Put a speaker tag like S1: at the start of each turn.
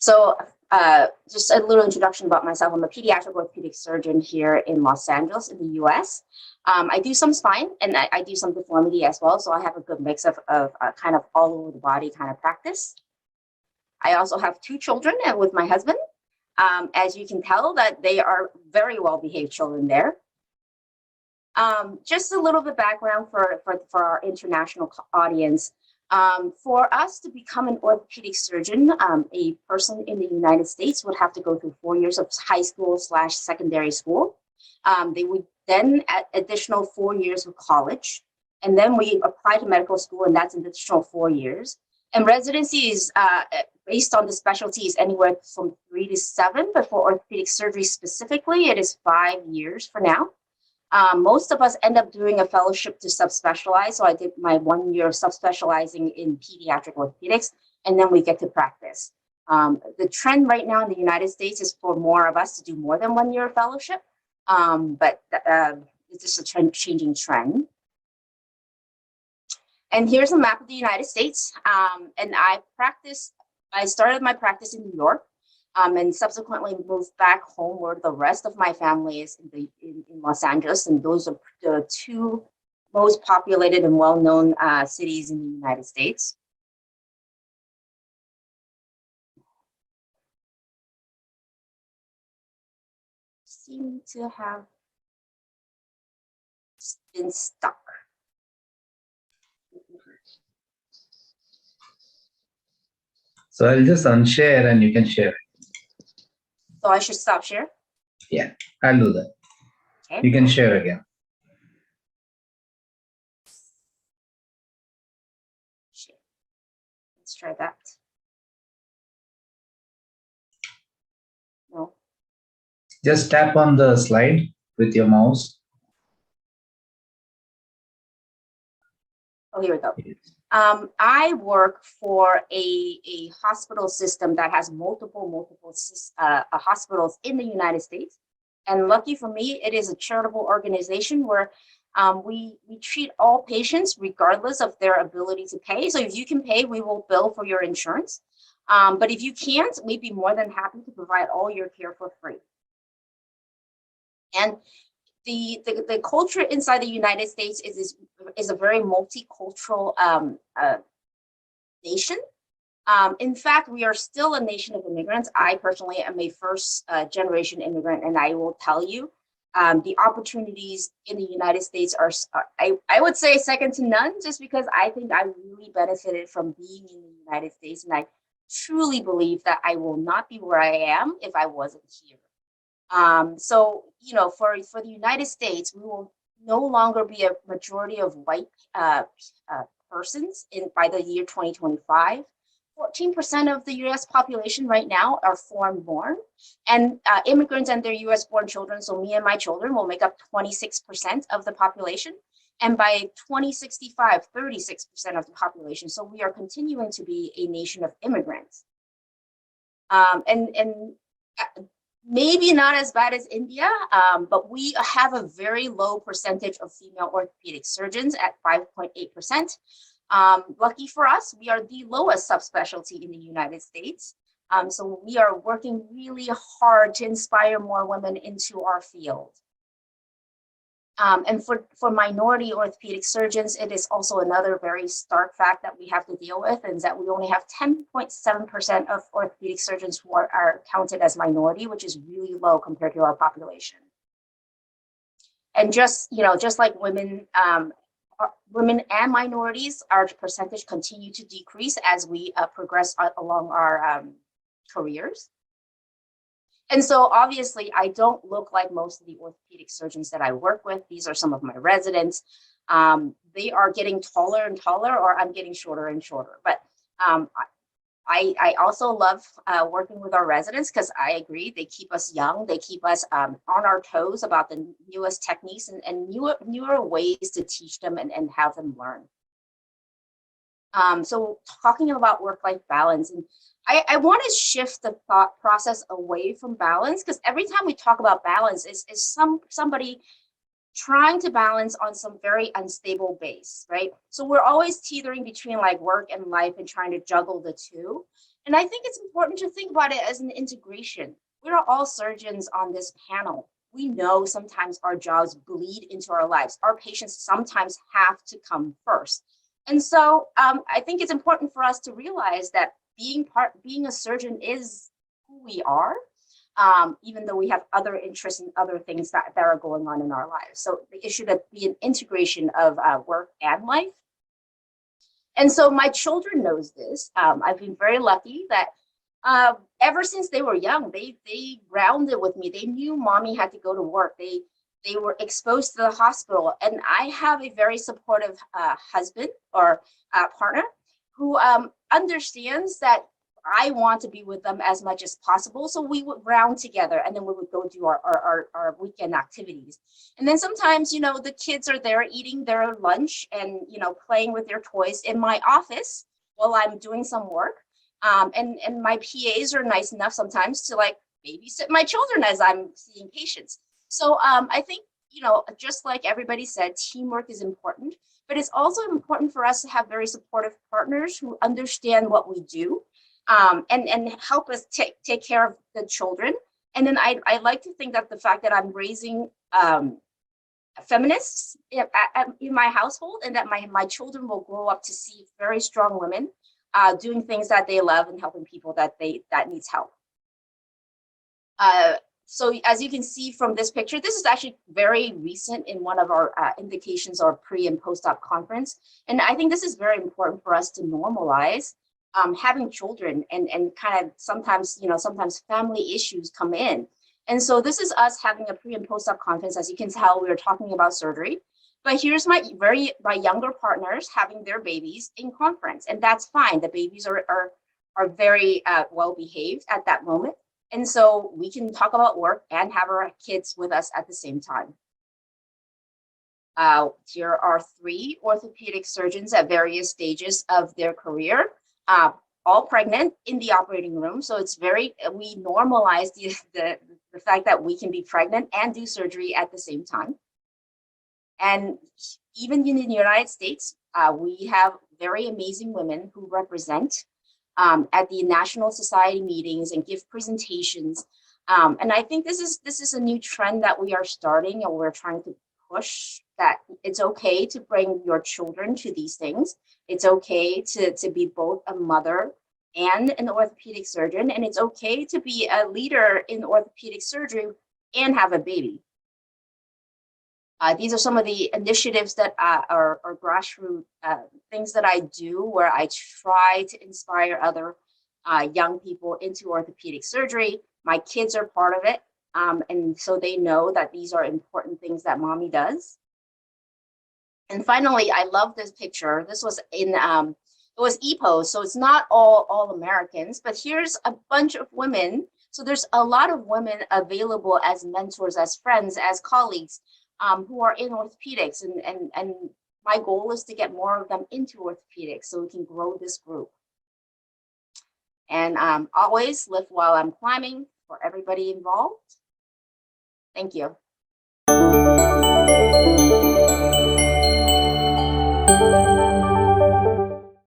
S1: So just a little introduction about myself. I'm a pediatric orthopedic surgeon here in Los Angeles in the US. I do some spine and I do some deformity as well. So I have a good mix of kind of all over the body kind of practice. I also have 2 children with my husband. As you can tell that they are very well-behaved children there. Just a little bit background for our international audience. For us to become an orthopedic surgeon, a person in the United States would have to go through 4 years of high school / secondary school. They would then add additional 4 years of college. And then we apply to medical school, and that's an additional 4 years. And residency is based on the specialties anywhere from 3 to 7, but for orthopedic surgery specifically, it is 5 years for now. Most of us end up doing a fellowship to subspecialize. So I did my 1 year of subspecializing in pediatric orthopedics, and then we get to practice. The trend right now in the United States is for more of us to do more than 1 year of fellowship, but it's just a changing trend. And here's a map of the United States. And I started my practice in New York. And subsequently moved back home where the rest of my family is in Los Angeles. And those are the 2 most populated and well-known cities in the United States. Seem to have been stuck.
S2: So I'll just unshare and you can share.
S1: So I should stop share?
S2: Yeah, I'll do that. Okay. You can share again.
S1: Let's try that. No.
S2: Just tap on the slide with your mouse.
S1: Oh, here we go. I work for a hospital system that has multiple hospitals in the United States. And lucky for me, it is a charitable organization where we treat all patients regardless of their ability to pay. So if you can pay, we will bill for your insurance. But if you can't, we'd be more than happy to provide all your care for free. And the culture inside the United States is a very multicultural nation. In fact, we are still a nation of immigrants. I personally am a first generation immigrant, and I will tell you, the opportunities in the United States are, I would say, second to none, just because I think I really benefited from being in the United States, and I truly believe that I will not be where I am if I wasn't here. So, you know, for the United States, we will no longer be a majority of white persons by the year 2025. 14% of the US population right now are foreign born, and immigrants and their US born children, so me and my children, will make up 26% of the population. And by 2065, 36% of the population. So we are continuing to be a nation of immigrants. And maybe not as bad as India, but we have a very low percentage of female orthopedic surgeons at 5.8%. Lucky for us, we are the lowest subspecialty in the United States. So we are working really hard to inspire more women into our field. And for minority orthopedic surgeons, it is also another very stark fact that we have to deal with, is that we only have 10.7% of orthopedic surgeons who are counted as minority, which is really low compared to our population. And just like women, women and minorities, our percentage continue to decrease as we progress along our careers. And so obviously I don't look like most of the orthopedic surgeons that I work with. These are some of my residents. They are getting taller and taller, or I'm getting shorter and shorter. But I also love working with our residents, because I agree, they keep us young. They keep us on our toes about the newest techniques and newer ways to teach them and have them learn. So talking about work-life balance, and I want to shift the thought process away from balance, because every time we talk about balance, is somebody trying to balance on some very unstable base, right? So we're always teetering between like work and life and trying to juggle the two. And I think it's important to think about it as an integration. We're all surgeons on this panel. We know sometimes our jobs bleed into our lives. Our patients sometimes have to come first. And so I think it's important for us to realize that being a surgeon is who we are, even though we have other interests and other things that are going on in our lives. So it should be an integration of work and life. And so my children knows this. I've been very lucky that ever since they were young, they grounded with me. They knew mommy had to go to work. They were exposed to the hospital, and I have a very supportive husband or partner who understands that I want to be with them as much as possible. So we would round together, and then we would go do our weekend activities. And then sometimes, you know, the kids are there eating their lunch and, you know, playing with their toys in my office while I'm doing some work. And my PAs are nice enough sometimes to like babysit my children as I'm seeing patients. So I think, you know, just like everybody said, teamwork is important, but it's also important for us to have very supportive partners who understand what we do, and help us take care of the children. And then I like to think that the fact that I'm raising feminists in my household, and that my children will grow up to see very strong women doing things that they love and helping people that needs help. So as you can see from this picture, this is actually very recent in one of our indications or pre and post-op conference. And I think this is very important for us to normalize having children, and kind of sometimes, you know, sometimes family issues come in. And so this is us having a pre and post-op conference. As you can tell, we are talking about surgery, but here's my younger partners having their babies in conference, and that's fine. The babies are very well behaved at that moment. And so we can talk about work and have our kids with us at the same time. Here are 3 orthopedic surgeons at various stages of their career, all pregnant in the operating room. So it's we normalize the fact that we can be pregnant and do surgery at the same time. And even in the United States, we have very amazing women who represent at the national society meetings and give presentations. And I think this is a new trend that we are starting, and we're trying to push that it's okay to bring your children to these things. It's okay to be both a mother and an orthopedic surgeon, and it's okay to be a leader in orthopedic surgery and have a baby. These are some of the initiatives that are grassroots things that I do, where I try to inspire other young people into orthopedic surgery. My kids are part of it, and so they know that these are important things that mommy does. And finally, I love this picture. This was in it was EPO, so it's not all Americans, but here's a bunch of women. So there's a lot of women available as mentors, as friends, as colleagues, who are in orthopedics, and my goal is to get more of them into orthopedics so we can grow this group. And always lift while I'm climbing for everybody involved. Thank you.